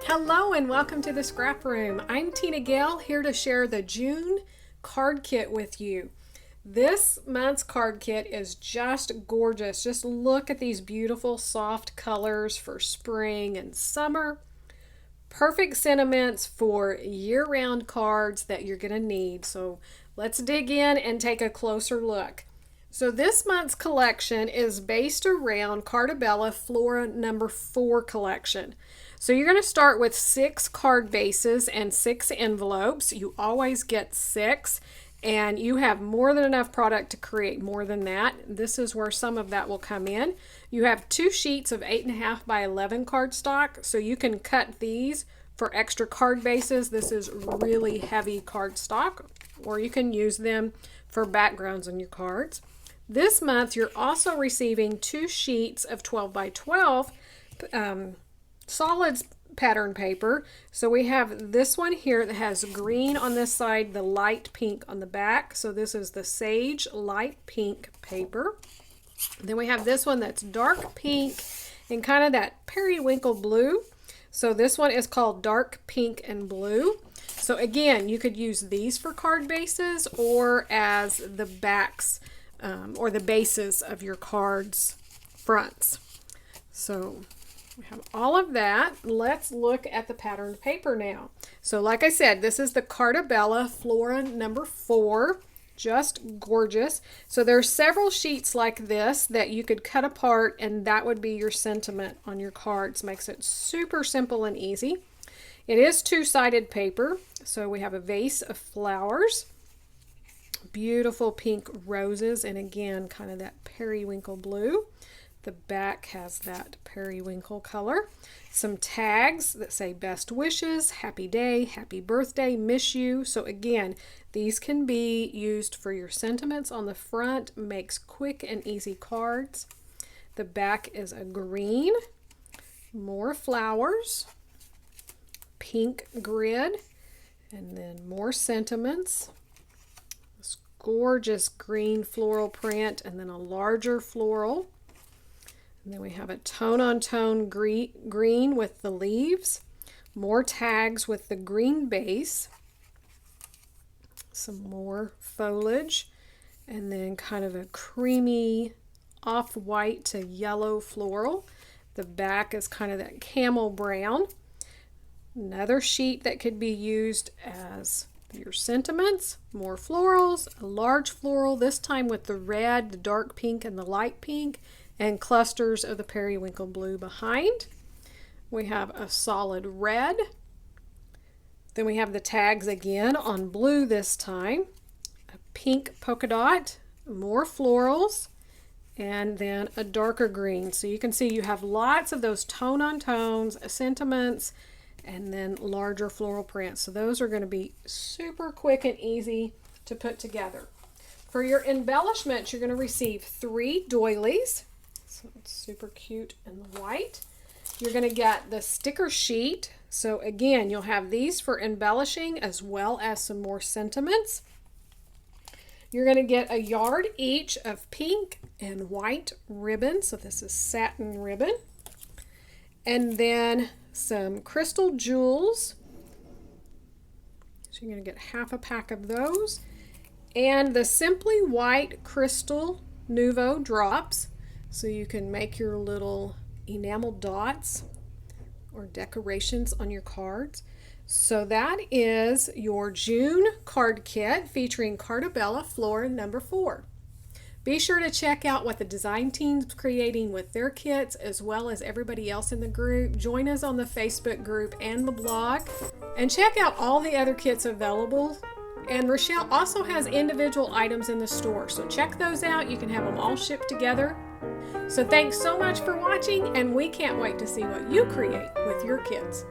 Hello and welcome to the Scrap Room. I'm Tina Gale, here to share the June card kit with you. This month's card kit is just gorgeous. Just look at these beautiful soft colors for spring and summer. Perfect sentiments for year-round cards that you're going to need. So let's dig in and take a closer look. So this month's collection is based around Cartabella Flora number 4 collection. So you're going to start with 6 card bases and 6 envelopes. You always get 6, and you have more than enough product to create more than that. This is where some of that will come in. You have 2 sheets of 8.5 by 11 cardstock, so you can cut these for extra card bases. This is really heavy cardstock, or you can use them for backgrounds on your cards. This month, you're also receiving 2 sheets of 12 by 12 solids pattern paper. So we have this one here that has green on this side, the light pink on the back. So this is the Sage light pink paper. Then we have this one that's dark pink and kind of that periwinkle blue. So this one is called dark pink and blue. So again, you could use these for card bases or as the backs or the bases of your cards fronts. So we have all of that. Let's look at the patterned paper now. So like I said, this is the Cartabella Flora number 4. Just gorgeous. So there's several sheets like this that you could cut apart, and that would be your sentiment on your cards. Makes it super simple and easy. It is 2-sided paper. So we have a vase of flowers, beautiful pink roses, and again kind of that periwinkle blue. The back has that periwinkle color. Some tags that say best wishes, happy day, happy birthday, miss you. So again, these can be used for your sentiments on the front. Makes quick and easy cards. The back is a green, more flowers, pink grid, and then more sentiments. This gorgeous green floral print, and then a larger floral. And then we have a tone-on-tone green with the leaves, more tags with the green base, some more foliage, and then kind of a creamy off-white to yellow floral. The back is kind of that camel brown. Another sheet that could be used as your sentiments, more florals, a large floral, this time with the red, the dark pink, and the light pink, and clusters of the periwinkle blue behind. We have a solid red. Then we have the tags again on blue this time. A pink polka dot, more florals, and then a darker green. So you can see you have lots of those tone-on-tones, sentiments, and then larger floral prints. So those are going to be super quick and easy to put together. For your embellishments, you're going to receive 3 doilies. So it's super cute and white. You're going to get the sticker sheet. So again, you'll have these for embellishing as well as some more sentiments. You're going to get a yard each of pink and white ribbon. So this is satin ribbon. And then some crystal jewels. So you're going to get half a pack of those. And the Simply White Crystal Nouveau drops. So you can make your little enamel dots or decorations on your cards. So that is your June card kit featuring Cartabella Flora number 4. Be sure to check out what the design team's creating with their kits, as well as everybody else in the group. Join us on the Facebook group and the blog, and check out all the other kits available. And Rochelle also has individual items in the store, so check those out. You can have them all shipped together. So thanks so much for watching, and we can't wait to see what you create with your kids.